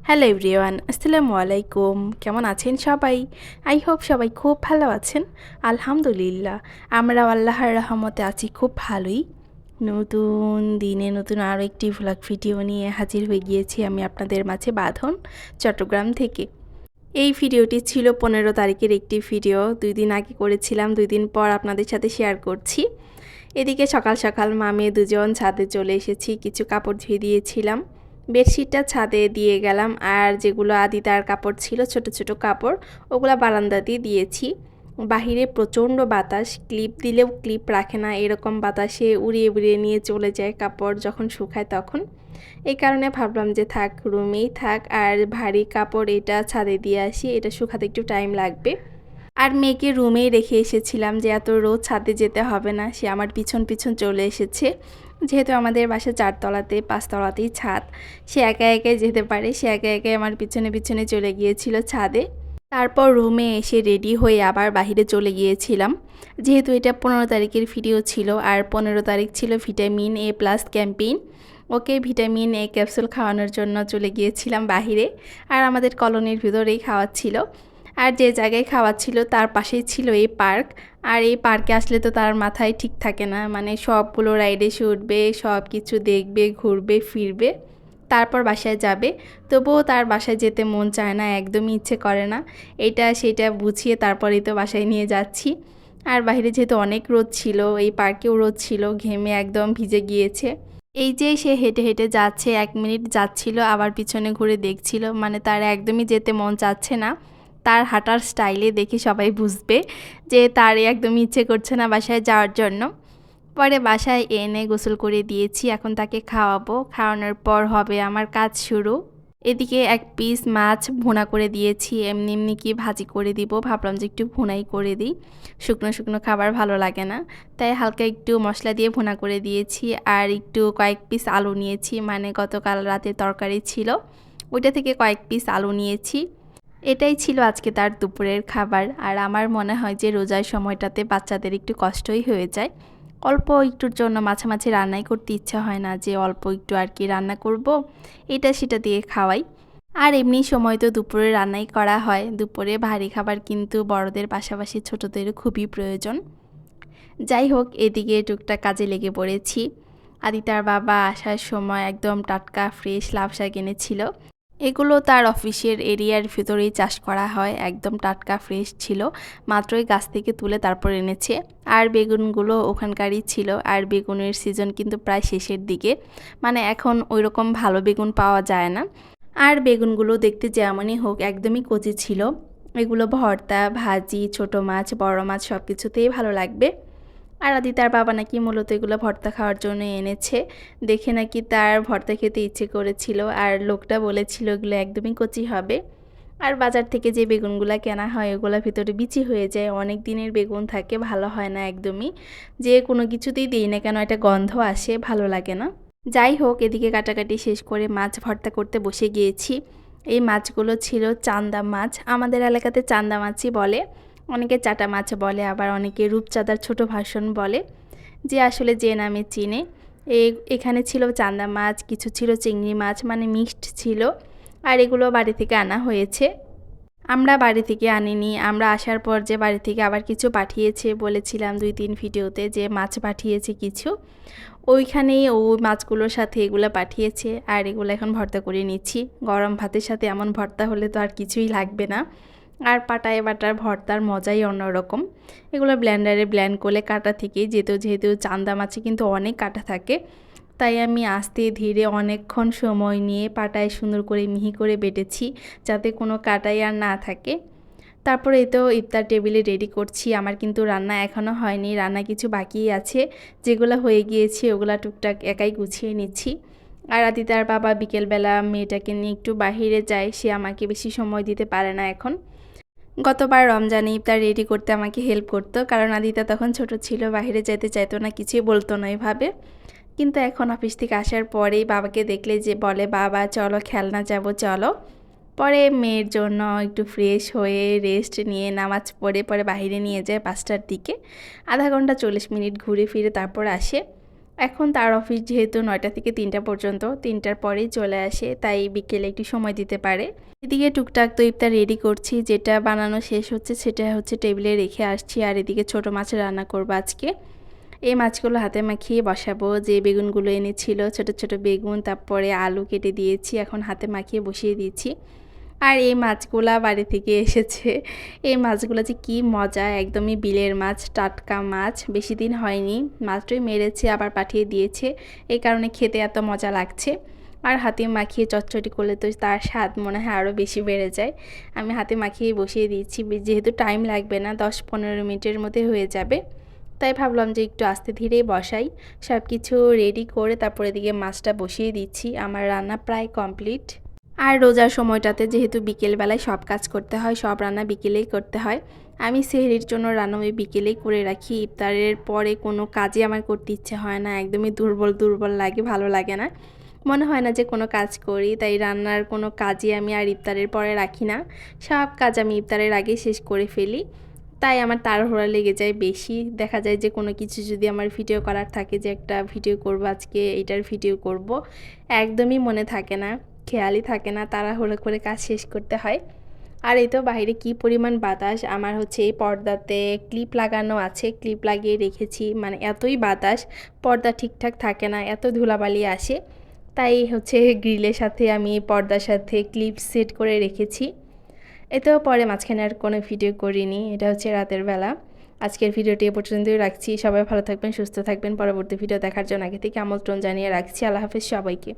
Hello everyone, আসসালামু আলাইকুম। কেমন আছেন সবাই? আই হোপ সবাই খুব ভালো আছেন। আলহামদুলিল্লাহ, আমরাও আল্লাহর রহমতে আছি খুব ভালোই। নতুন দিনে নতুন আরও একটি ভ্লগ ভিডিও নিয়ে হাজির হয়ে গিয়েছি আমি আপনাদের মাঝে বাঁধন, চট্টগ্রাম থেকে। এই ভিডিওটি ছিল 15 তারিখের একটি ভিডিও। 2 দিন আগে করেছিলাম, 2 দিন পর আপনাদের সাথে শেয়ার করছি। এদিকে সকাল সকাল মামে দুজন ছাদে চলে এসেছি, কিছু কাপড় ধুয়ে দিয়েছিলাম। বেডশিটটা ছাদে দিয়ে গেলাম, আর যেগুলো আদিতার কাপড় ছিল ছোট ছোট কাপড়, ওগুলো বারান্দাতেই দিয়েছি। বাহিরে প্রচণ্ড বাতাস, ক্লিপ দিলেও ক্লিপ রাখে না, এরকম বাতাসে উড়িয়ে উড়িয়ে নিয়ে চলে যায় কাপড় যখন শুকায় তখন। এই কারণে ভাবলাম যে থাক, রুমেই থাক, আর ভারী কাপড় এটা ছাদে দিয়ে আসি, এটা শুকাতে একটু টাইম লাগবে। আর মেয়েকে রুমেই রেখে এসেছিলাম যে এত রোদ ছাদে যেতে হবে না, সে আমার পিছন পিছন চলে এসেছে। যেহেতু আমাদের বাসা 4 তলাতে, 5 তলাতেই ছাদ, সে একা একাই যেতে পারে, সে একা একাই আমার পিছনে পিছনে চলে গিয়েছিল ছাদে। তারপর রুমে এসে রেডি হয়ে আবার বাহিরে চলে গিয়েছিলাম। যেহেতু এটা 15 তারিখের ভিডিও ছিল, আর 15 তারিখ ছিল vitamin A plus campaign. Okay vitamin A capsule খাওয়ানোর জন্য চলে গিয়েছিলাম বাহিরে, আর আমাদের কলোনির ভিতরেই খাওয়াচ্ছিল। আর যে জায়গায় খাওয়াচ্ছিল তার পাশেই ছিল এই পার্ক। আর এই পার্কে আসলে তো তার মাথায় ঠিক থাকে না, মানে সবগুলো রাইডে সে উঠবে, সব কিছু দেখবে, ঘুরবে ফিরবে, তারপর বাসায় যাবে। তবুও তার বাসায় যেতে মন চায় না, একদমই ইচ্ছে করে না। এটা সেটা বুঝিয়ে তারপরেই তো বাসায় নিয়ে যাচ্ছি। আর বাইরে যেহেতু অনেক রোদ ছিল, এই পার্কেও রোদ ছিল, ঘেমে একদম ভিজে গিয়েছে। এই যে সে হেঁটে হেঁটে যাচ্ছে, 1 মিনিট যাচ্ছিল আবার পিছনে ঘুরে দেখছিল, মানে তার একদমই যেতে মন চাচ্ছে না। তার হাঁটার স্টাইলে দেখে সবাই বুঝবে যে তার একদমই ইচ্ছে করছে না বাসায় যাওয়ার জন্য। পরে বাসায় এনে গোসল করে দিয়েছি, এখন তাকে খাওয়াবো, খাওয়ানোর পর হবে আমার কাজ শুরু। এদিকে 1 পিস মাছ ভুনা করে দিয়েছি, এমনি এমনি কি ভাজি করে দিব, ভাবলাম যে একটু ভুনাই করে দিই, শুকনো শুকনো খাবার ভালো লাগে না, তাই হালকা একটু মশলা দিয়ে ভুনা করে দিয়েছি। আর একটু কয়েক পিস আলু নিয়েছি, মানে গতকাল রাতে তরকারি ছিল ওইটা থেকে কয়েক পিস আলু নিয়েছি। এটাই ছিল আজকে তার দুপুরের খাবার। আর আমার মনে হয় যে রোজার সময়টাতে বাচ্চাদের একটু কষ্টই হয়ে যায়, অল্প একটুর জন্য মাঝামাঝি রান্নাই করতে ইচ্ছা হয় না, যে অল্প একটু আর কি রান্না করব, এটা সেটা দিয়ে খাওয়াই। আর এমনি সময় তো দুপুরে রান্নাই করা হয়, দুপুরে ভারী খাবার কিন্তু বড়দের পাশাপাশি ছোটদেরও খুবই প্রয়োজন। যাই হোক, এদিকে টুকটাক কাজে লেগে পড়েছি। আদিতার বাবা আসার সময় একদম টাটকা ফ্রেশ লাউ শাক এনেছিল। এগুলো তার অফিসের এরিয়ার ভিতরেই চাষ করা হয়, একদম টাটকা ফ্রেশ ছিল, মাত্রই গাছ থেকে তুলে তারপর এনেছে। আর বেগুনগুলো ওখানকারই ছিল, আর বেগুনের সিজন কিন্তু প্রায় শেষের দিকে, মানে এখন ওইরকম ভালো বেগুন পাওয়া যায় না। আর বেগুনগুলো দেখতে যেমনই হোক একদমই কচি ছিল। এগুলো ভর্তা, ভাজি, ছোট মাছ, বড় মাছ সব কিছুতেই ভালো লাগবে। আর আদিতার বাবা নাকি মূলত এগুলো ভর্তা খাওয়ার জন্য এনেছে, দেখে নাকি তার ভর্তা খেতে ইচ্ছে করেছিল, আর লোকটা বলেছিল এগুলো একদমই কচি হবে। আর বাজার থেকে যে বেগুনগুলো কেনা হয় ওগুলোর ভিতরে বিচি হয়ে যায়, অনেক দিনের বেগুন থাকে, ভালো হয় না একদমই, যে কোনো কিছুতেই দিই না কেন একটা গন্ধ আসে, ভালো লাগে না। যাই হোক, এদিকে কাটাকাটি শেষ করে মাছ ভর্তা করতে বসে গিয়েছি। এই মাছগুলো ছিল চান্দা মাছ, আমাদের এলাকাতে চান্দা মাছই বলে, অনেকে চাটা মাছ বলে, আবার অনেকে রূপচাঁদার ছোট ভার্সন বলে, যে আসলে যে নামে চিনে। এখানে ছিল চান্দা মাছ, কিছু ছিল চিংড়ি মাছ, মানে মিক্সড ছিল। আর এগুলো বাড়ি থেকে আনা হয়েছে, আমরা বাড়ি থেকে আনিনি। আমরা আসার পর যে বাড়ি থেকে আবার কিছু পাঠিয়েছে, বলেছিলাম 2-3 ভিডিওতে যে মাছ পাঠিয়েছে কিছু, ওইখানেই ওই মাছগুলোর সাথে এগুলো পাঠিয়েছে। আর এগুলো এখন ভর্তা করে নিচ্ছি, গরম ভাতের সাথে এমন ভর্তা হলে তো আর কিছুই লাগবে না। আর পাটায় বাটার ভর্তার মজাই অন্যরকম। এগুলো ব্লেন্ডারে ব্লেন্ড করলে কাটা থেকেই যেহেতু চান্দা মাছে কিন্তু অনেক কাটা থাকে, তাই আমি আস্তে ধীরে অনেকক্ষণ সময় নিয়ে পাটায় সুন্দর করে মিহি করে বেটেছি, যাতে কোনো কাটাই আর না থাকে। তারপরে এই তো ইফতার টেবিলে রেডি করছি, আমার কিন্তু রান্না এখনও হয়নি, রান্না কিছু বাকি আছে, যেগুলো হয়ে গিয়েছে ওগুলো টুকটাক একাই গুছিয়ে নিচ্ছি। আর আদিতার বাবা বিকেলবেলা মেয়েটাকে নিয়ে একটু বাহিরে যায়, সে আমাকে বেশি সময় দিতে পারে না এখন। গতবার রমজানে ইফতার রেডি করতে আমাকে হেল্প করতো, কারণ আদিতা তখন ছোট ছিল, বাইরে যেতে চাইতো না, কিছুই বলতো না এভাবে। কিন্তু এখন অফিস থেকে আসার পরেই বাবাকে দেখলে যে বলে, বাবা চলো খেলনা যাব চলো। পরে মেয়ের জন্য একটু ফ্রেশ হয়ে রেস্ট নিয়ে নামাজ পড়ে পরে বাইরে নিয়ে যায় 5টার দিকে, আধা ঘন্টা 40 মিনিট ঘুরে ফিরে তারপর আসে। এখন তার অফিস যেহেতু 9টা থেকে 3টা পর্যন্ত, 3টার পরেই চলে আসে, তাই বিকেলে একটু সময় দিতে পারে। এদিকে টুকটাক তো ইফতার রেডি করছি, যেটা বানানো শেষ হচ্ছে সেটা হচ্ছে টেবিলে রেখে আসছি। আর এদিকে ছোট মাছ রান্না করবো আজকে। এই মাছগুলো হাতে মাখিয়ে বসাবো। যে বেগুনগুলো এনেছিল ছোট ছোট বেগুন, তারপরে আলু কেটে দিয়েছি, এখন হাতে মাখিয়ে বসিয়ে দিয়েছি। আর এই মাছগুলা বাড়ি থেকে এসেছে। এই মাছগুলো যে কি মজা, একদমই বিলের মাছ, টাটকা মাছ, বেশি দিন হয়নি, মাত্রই মেরেছে আবার পাঠিয়ে দিয়েছে, এই কারণে খেতে এত মজা লাগছে। আর হাতে মাখিয়ে চটচটি করলে তো তার স্বাদ মনে হয় আরও বেশি বেড়ে যায়। আমি হাতে মাখিয়ে বসিয়ে দিয়েছি, যেহেতু টাইম লাগবে না, 10-15 মিনিটের মধ্যে হয়ে যাবে, তাই ভাবলাম যে একটু আস্তে ধীরেই বসাই। সব কিছু রেডি করে তারপরে এদিকে মাছটা বসিয়ে দিচ্ছি। আমার রান্না প্রায় কমপ্লিট। আর রোজার সময়টাতে যেহেতু বিকেলবেলায় সব কাজ করতে হয়, সব রান্না বিকেলেই করতে হয়। আমি সেহরির জন্য রান্না ওই বিকেলেই করে রাখি। ইফতারের পরে কোনো কাজই আমার করতে ইচ্ছে হয় না, একদমই দুর্বল দুর্বল লাগে, ভালো লাগে না, মনে হয় না যে কোনো কাজ করি। তাই রান্নার কোনো কাজই আমি আর ইফতারের পরে রাখি না, সব কাজ আমি ইফতারের আগেই শেষ করে ফেলি। তাই আমার তাড়াহুড়া লেগে যায় বেশি। দেখা যায় যে কোনো কিছু যদি আমার ভিডিও করার থাকে, যে একটা ভিডিও করব আজকে, এইটার ভিডিও করব, একদমই মনে থাকে না, খেয়ালই থাকে না, তাড়াহুড়ো করে কাজ শেষ করতে হয়। আর এই তো বাইরে কি পরিমাণ বাতাস! আমার হচ্ছে এই পর্দাতে ক্লিপ লাগানো আছে, ক্লিপ লাগিয়ে রেখেছি, মানে এতই বাতাস, পর্দা ঠিকঠাক থাকে না, এত ধুলাবালি আসে। তাই হচ্ছে গ্রিলের সাথে আমি পর্দার সাথে ক্লিপ সেট করে রেখেছি। এতেও পরে মাঝখানে আর কোনো ভিডিও করিনি, এটা হচ্ছে রাতের বেলা। আজকের ভিডিওটি এ পর্যন্তই রাখছি। সবাই ভালো থাকবেন, সুস্থ থাকবেন। পরবর্তী ভিডিও দেখার জন্য আগে থেকে আমন্ত্রণ জানিয়ে রাখছি। আল্লাহ হাফেজ সবাইকে।